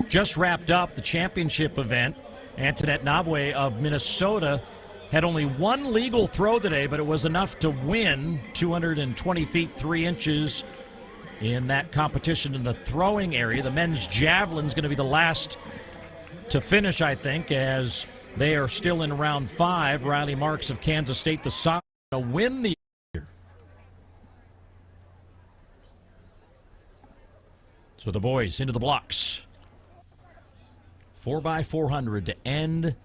just wrapped up the championship event. Antoinette Nabwe of Minnesota had only one legal throw today, but it was enough to win 220 feet 3 inches in that competition in the throwing area. The men's javelin is going to be the last to finish, I think, as they are still in round 5. Riley Marks of Kansas State, the sophomore, to win the year. So the boys into the blocks. 4x400 to end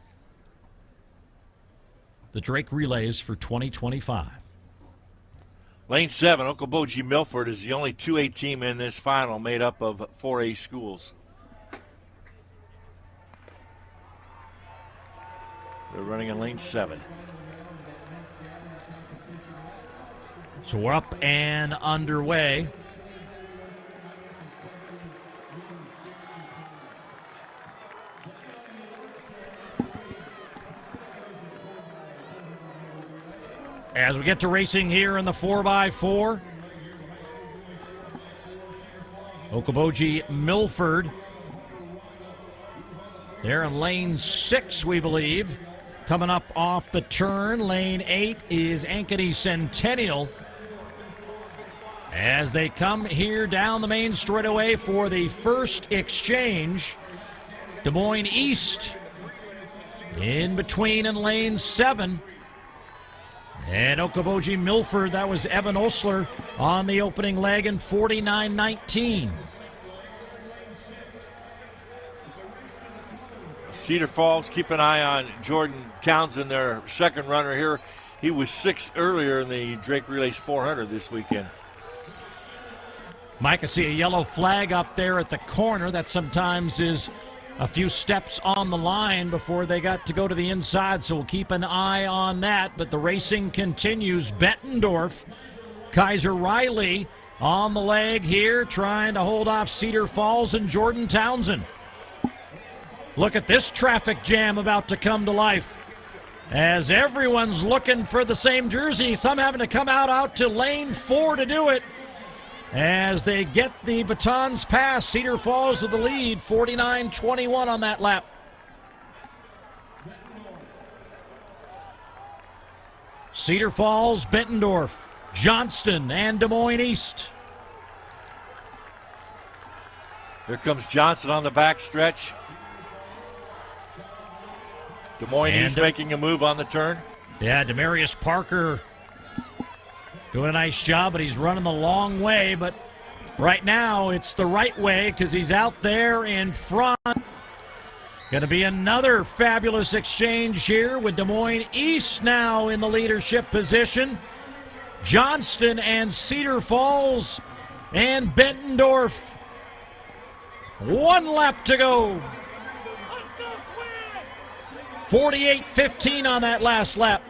the Drake Relays for 2025. Lane 7, Okoboji Milford is the only 2A team in this final made up of 4A schools. They're running in lane 7. So we're up and underway. As we get to racing here in the 4x4, Okoboji Milford. They're in lane 6, we believe. Coming up off the turn, lane 8 is Ankeny Centennial. As they come here down the main straightaway for the first exchange, Des Moines East in between in lane 7. And Okoboji Milford, that was Evan Osler on the opening leg in 49.19. Cedar Falls, keep an eye on Jordan Townsend, their second runner here. He was 6th earlier in the Drake Relays 400 this weekend. Mike, I see a yellow flag up there at the corner. That sometimes is a few steps on the line before they got to go to the inside, so we'll keep an eye on that. But the racing continues. Bettendorf, Kaiser Riley on the leg here, trying to hold off Cedar Falls and Jordan Townsend. Look at this traffic jam about to come to life as everyone's looking for the same jersey. Some having to come out to lane 4 to do it. As they get the batons passed, Cedar Falls with the lead, 49-21 on that lap. Cedar Falls, Bettendorf, Johnston, and Des Moines East. Here comes Johnston on the back stretch. Des Moines East making a move on the turn. Yeah, Demarius Parker doing a nice job, but he's running the long way. But right now, it's the right way because he's out there in front. Going to be another fabulous exchange here with Des Moines East now in the leadership position. Johnston and Cedar Falls and Bettendorf. 1 lap to go. 48-15 on that last lap.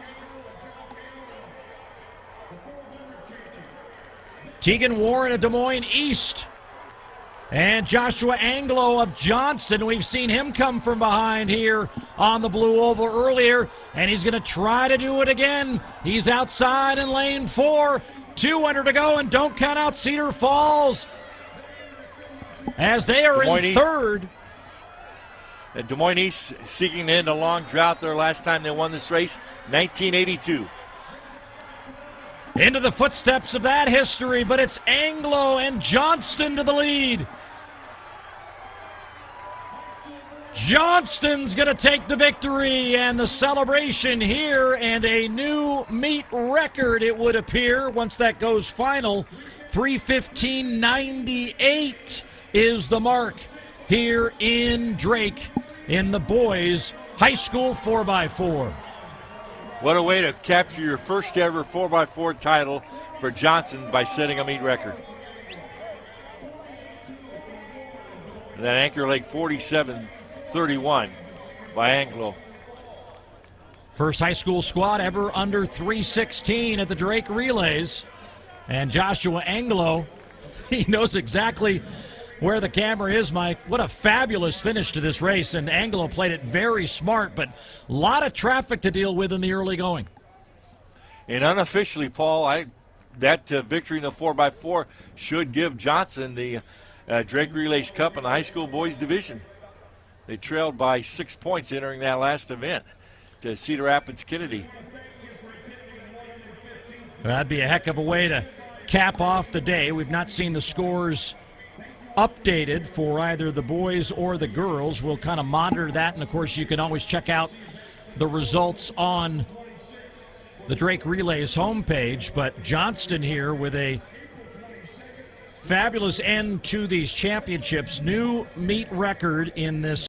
Tegan Warren of Des Moines East and Joshua Anglo of Johnston. We've seen him come from behind here on the blue oval earlier, and he's going to try to do it again. He's outside in lane 4. 200 to go, and don't count out Cedar Falls as they are in third. And Des Moines East seeking to end a long drought their last time they won this race, 1982. Into the footsteps of that history, but it's Anglo and Johnston to the lead. Johnston's going to take the victory and the celebration here, and a new meet record, it would appear, once that goes final. 3:15.98 is the mark here in Drake in the boys' high school 4x4. What a way to capture your first ever 4x4 title for Johnson by setting a meet record. And that anchor leg 47-31 by Anglo. First high school squad ever under 3:16 at the Drake Relays. And Joshua Anglo, he knows exactly where the camera is, Mike. What a fabulous finish to this race, and Anglo played it very smart, but a lot of traffic to deal with in the early going. And unofficially, Paul, that victory in the 4x4 should give Johnson the Drake Relays Cup in the high school boys division. They trailed by 6 points entering that last event to Cedar Rapids Kennedy. That'd be a heck of a way to cap off the day. We've not seen the scores updated for either the boys or the girls. We'll kind of monitor that, and of course you can always check out the results on the Drake Relays homepage. But Johnston here with a fabulous end to these championships. New meet record in this